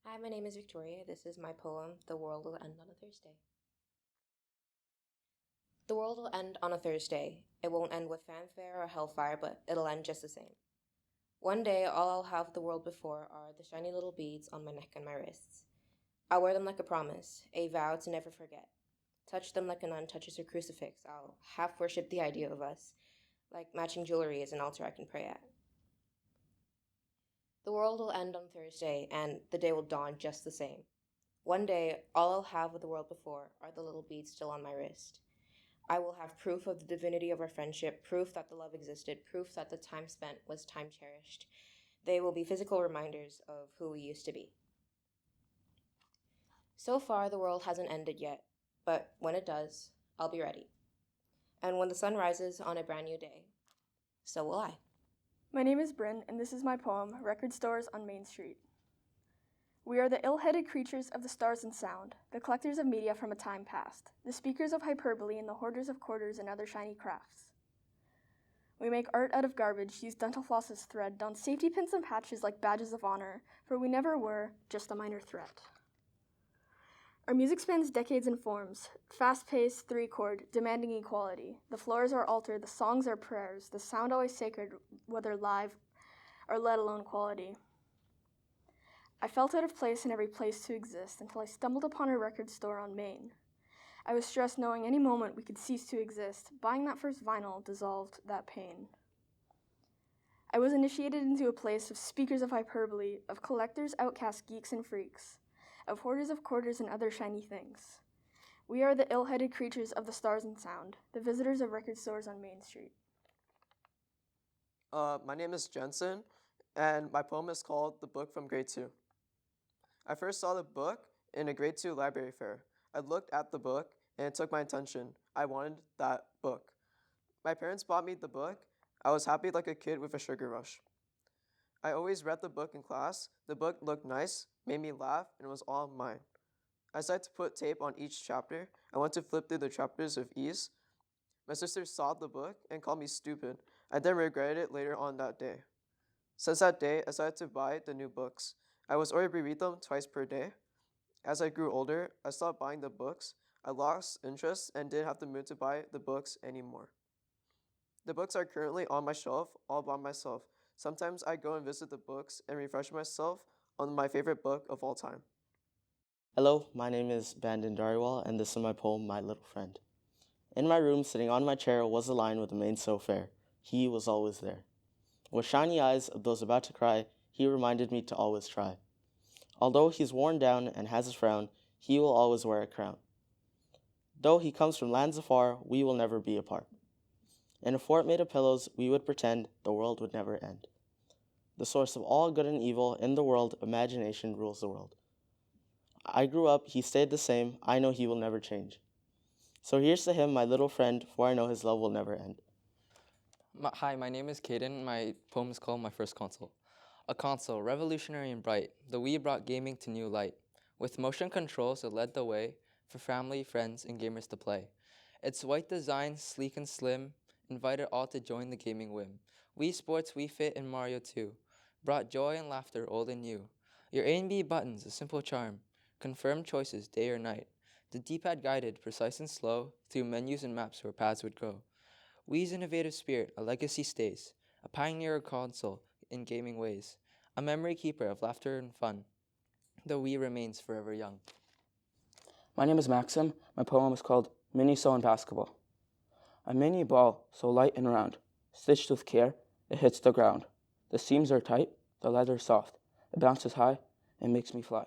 Hi, my name is Victoria. This is my poem, The World Will End on a Thursday. The world will end on a Thursday. It won't end with fanfare or hellfire, but it'll end just the same. One day, all I'll have the world before are the shiny little beads on my neck and my wrists. I'll wear them like a promise, a vow to never forget. Touch them like a nun touches her crucifix. I'll half worship the idea of us, like matching jewelry is an altar I can pray at. The world will end on Thursday, and the day will dawn just the same. One day, all I'll have of the world before are the little beads still on my wrist. I will have proof of the divinity of our friendship, proof that the love existed, proof that the time spent was time cherished. They will be physical reminders of who we used to be. So far, the world hasn't ended yet, but when it does, I'll be ready. And when the sun rises on a brand new day, so will I. My name is Bryn, and this is my poem, Record Stores on Main Street. We are the ill-headed creatures of the stars and sound, the collectors of media from a time past, the speakers of hyperbole and the hoarders of quarters and other shiny crafts. We make art out of garbage, use dental floss as thread, don safety pins and patches like badges of honor, for we never were just a minor threat. Our music spans decades and forms, fast-paced, three-chord, demanding equality. The floor is our altar, the songs are prayers, the sound always sacred, whether live or let alone quality. I felt out of place in every place to exist until I stumbled upon a record store on Main. I was stressed knowing any moment we could cease to exist. Buying that first vinyl dissolved that pain. I was initiated into a place of speakers of hyperbole, of collectors, outcasts, geeks, and freaks, of hoarders of quarters and other shiny things. We are the ill-headed creatures of the stars and sound, the visitors of record stores on Main Street. My name is Jensen, and my poem is called The Book from Grade 2. I first saw the book in a grade 2 library fair. I looked at the book, and it took my attention. I wanted that book. My parents bought me the book. I was happy like a kid with a sugar rush. I always read the book in class. The book looked nice, made me laugh, and it was all mine. I decided to put tape on each chapter. I wanted to flip through the chapters with ease. My sister saw the book and called me stupid. I then regretted it later on that day. Since that day, I decided to buy the new books. I was ordered to read them twice per day. As I grew older, I stopped buying the books. I lost interest and didn't have the mood to buy the books anymore. The books are currently on my shelf all by myself. Sometimes I go and visit the books and refresh myself on my favorite book of all time. Hello, my name is Bandon Dariwal, and this is my poem, My Little Friend. In my room, sitting on my chair, was a lion with a mane so fair. He was always there. With shiny eyes of those about to cry, he reminded me to always try. Although he's worn down and has his frown, he will always wear a crown. Though he comes from lands afar, we will never be apart. In a fort made of pillows, we would pretend the world would never end. The source of all good and evil in the world, imagination rules the world. I grew up, he stayed the same, I know he will never change. So here's to him, my little friend, for I know his love will never end. Hi, my name is Caden. My poem is called My First Console. A console, revolutionary and bright, the Wii brought gaming to new light. With motion controls, it led the way for family, friends, and gamers to play. Its white design, sleek and slim, invited all to join the gaming whim. Wii Sports, Wii Fit, and Mario 2 brought joy and laughter old and new. Your A and B buttons, a simple charm, confirmed choices day or night. The D-pad guided, precise and slow, through menus and maps where paths would go. Wii's innovative spirit, a legacy stays, a pioneer console in gaming ways, a memory keeper of laughter and fun. The Wii remains forever young. My name is Maxim. My poem is called Mini Sew and Basketball. A mini ball so light and round, stitched with care, it hits the ground. The seams are tight, the leather soft. It bounces high and makes me fly.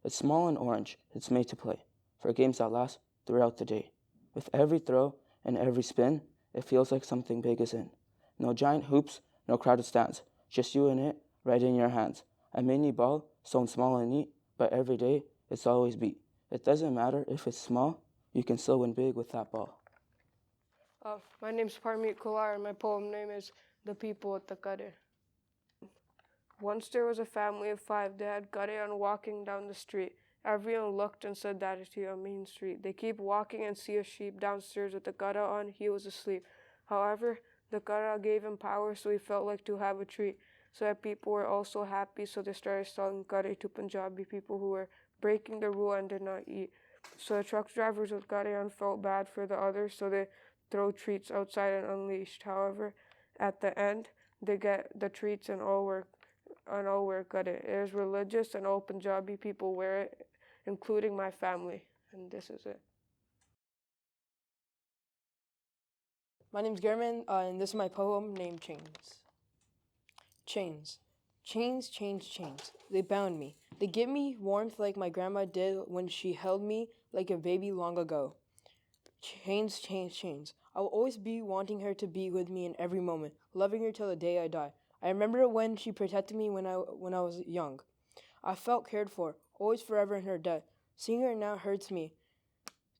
It's small and orange, it's made to play, for games that last throughout the day. With every throw and every spin, it feels like something big is in. No giant hoops, no crowded stands, just you and it right in your hands. A mini ball, sewn small and neat, but every day it's always beat. It doesn't matter if it's small, you can still win big with that ball. My name's Parmeet Kular, and my poem name is The People at the Gutter. Once there was a family of 5. They had Gutter on walking down the street. Everyone looked and said that is a mean street. They keep walking and see a sheep downstairs with the gutter on. He was asleep. However, The kara gave him power, so he felt like to have a treat. So that people were also happy, so they started selling curry to Punjabi people who were breaking the rule and did not eat. So the truck drivers with curry on felt bad for the others, so they throw treats outside and unleashed. However, at the end, they get the treats and all wear curry. It is religious and all Punjabi people wear it, including my family. And this is it. My name's German, and this is my poem named Chains. Chains. Chains, chains, chains. They bound me. They give me warmth like my grandma did when she held me like a baby long ago. Chains, chains, chains. I will always be wanting her to be with me in every moment, loving her till the day I die. I remember when she protected me when I was young. I felt cared for, always forever in her debt. Seeing her now hurts me,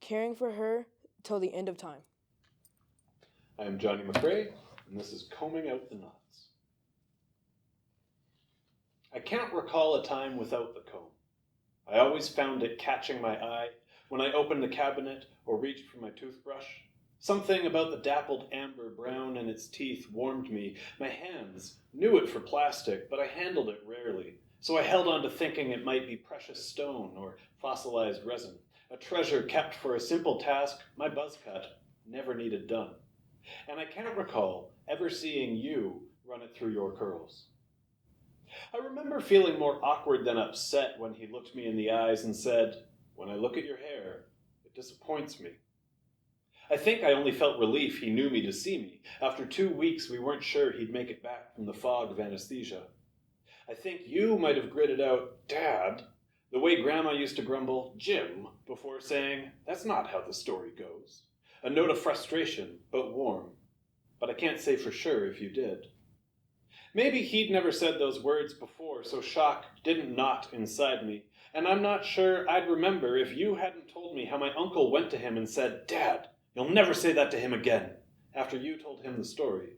caring for her till the end of time. I am Johnny MacRae, and this is Combing Out the Knots. I can't recall a time without the comb. I always found it catching my eye when I opened the cabinet or reached for my toothbrush. Something about the dappled amber brown in its teeth warmed me. My hands knew it for plastic, but I handled it rarely, so I held on to thinking it might be precious stone or fossilized resin, a treasure kept for a simple task my buzz cut never needed done. And I can't recall ever seeing you run it through your curls. I remember feeling more awkward than upset when he looked me in the eyes and said, "When I look at your hair, it disappoints me." I think I only felt relief he knew me to see me. After 2 weeks, we weren't sure he'd make it back from the fog of anesthesia. I think you might have gritted out, "Dad," the way Grandma used to grumble, "Jim," before saying, "That's not how the story goes." A note of frustration, but warm. But I can't say for sure if you did. Maybe he'd never said those words before, so shock didn't knot inside me. And I'm not sure I'd remember if you hadn't told me how my uncle went to him and said, "Dad, you'll never say that to him again," after you told him the story.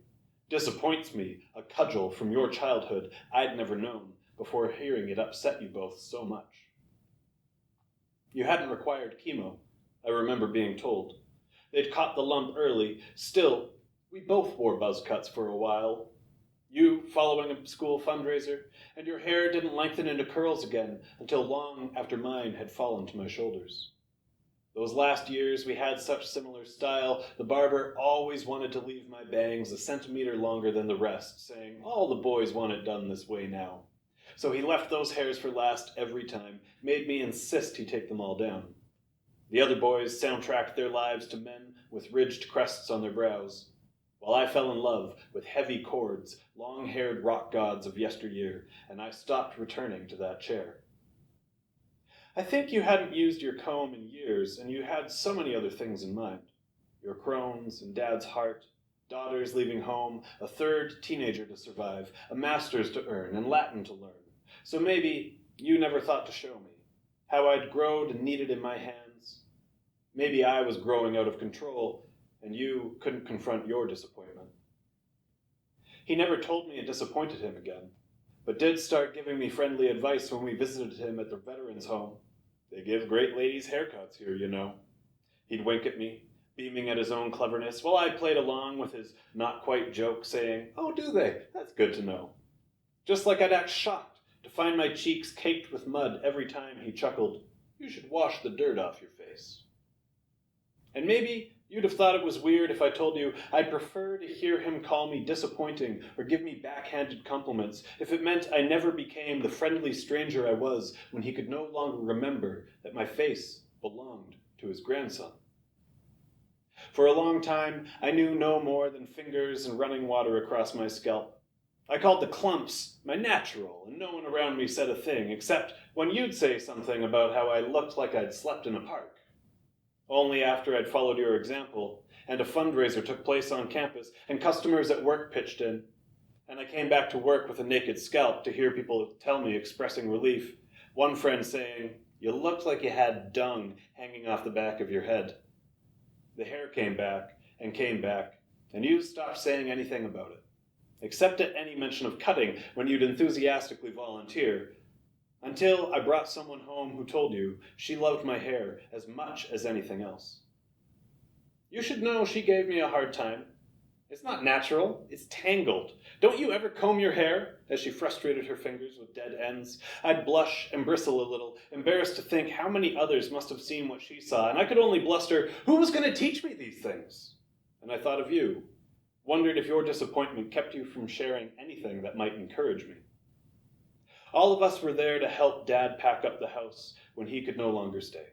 Disappoints me, a cudgel from your childhood I'd never known before hearing it upset you both so much. You hadn't required chemo, I remember being told. They'd caught the lump early. Still, we both wore buzz cuts for a while. You following a school fundraiser, and your hair didn't lengthen into curls again until long after mine had fallen to my shoulders. Those last years we had such similar style, the barber always wanted to leave my bangs a centimeter longer than the rest, saying, "All the boys want it done this way now." So he left those hairs for last every time, made me insist he take them all down. The other boys soundtracked their lives to men with ridged crests on their brows, while I fell in love with heavy chords, long-haired rock gods of yesteryear, and I stopped returning to that chair. I think you hadn't used your comb in years, and you had so many other things in mind. Your crones and Dad's heart, daughters leaving home, a third teenager to survive, a master's to earn, and Latin to learn. So maybe you never thought to show me how I'd growed and needed in my hands. Maybe I was growing out of control, and you couldn't confront your disappointment. He never told me it disappointed him again, but did start giving me friendly advice when we visited him at the veterans' home. "They give great ladies haircuts here, you know." He'd wink at me, beaming at his own cleverness, while I played along with his not-quite joke, saying, "Oh, do they? That's good to know." Just like I'd act shocked to find my cheeks caked with mud every time he chuckled, "You should wash the dirt off your face." And maybe you'd have thought it was weird if I told you I'd prefer to hear him call me disappointing or give me backhanded compliments if it meant I never became the friendly stranger I was when he could no longer remember that my face belonged to his grandson. For a long time, I knew no more than fingers and running water across my scalp. I called the clumps my natural, and no one around me said a thing, except when you'd say something about how I looked like I'd slept in a park. Only after I'd followed your example, and a fundraiser took place on campus, and customers at work pitched in, and I came back to work with a naked scalp to hear people tell me expressing relief. One friend saying, "You looked like you had dung hanging off the back of your head." The hair came back, and you stopped saying anything about it, except at any mention of cutting when you'd enthusiastically volunteer, until I brought someone home who told you she loved my hair as much as anything else. You should know she gave me a hard time. It's not natural. It's tangled. Don't you ever comb your hair? As she frustrated her fingers with dead ends. I'd blush and bristle a little, embarrassed to think how many others must have seen what she saw, and I could only bluster, who was going to teach me these things? And I thought of you. Wondered if your disappointment kept you from sharing anything that might encourage me. All of us were there to help Dad pack up the house when he could no longer stay.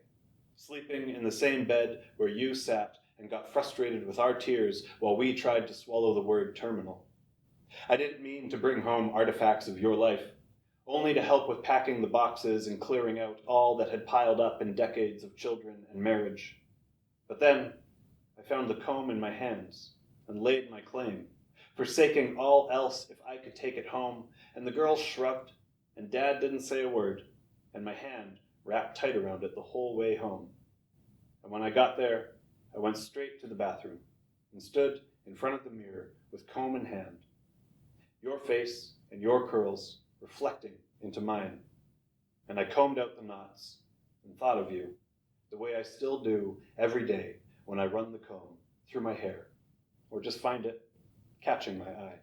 Sleeping in the same bed where you sat and got frustrated with our tears while we tried to swallow the word terminal. I didn't mean to bring home artifacts of your life, only to help with packing the boxes and clearing out all that had piled up in decades of children and marriage. But then I found the comb in my hands and laid my claim, forsaking all else if I could take it home, and the girl shrugged, and Dad didn't say a word, and my hand wrapped tight around it the whole way home. And when I got there, I went straight to the bathroom and stood in front of the mirror with comb in hand, your face and your curls reflecting into mine. And I combed out the knots and thought of you, the way I still do every day when I run the comb through my hair, or just find it catching my eye.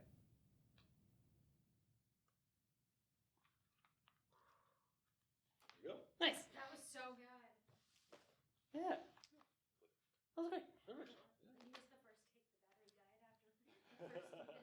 There you go. Nice. That was so good. Yeah. That was great. He was the first take. The battery died after the first take.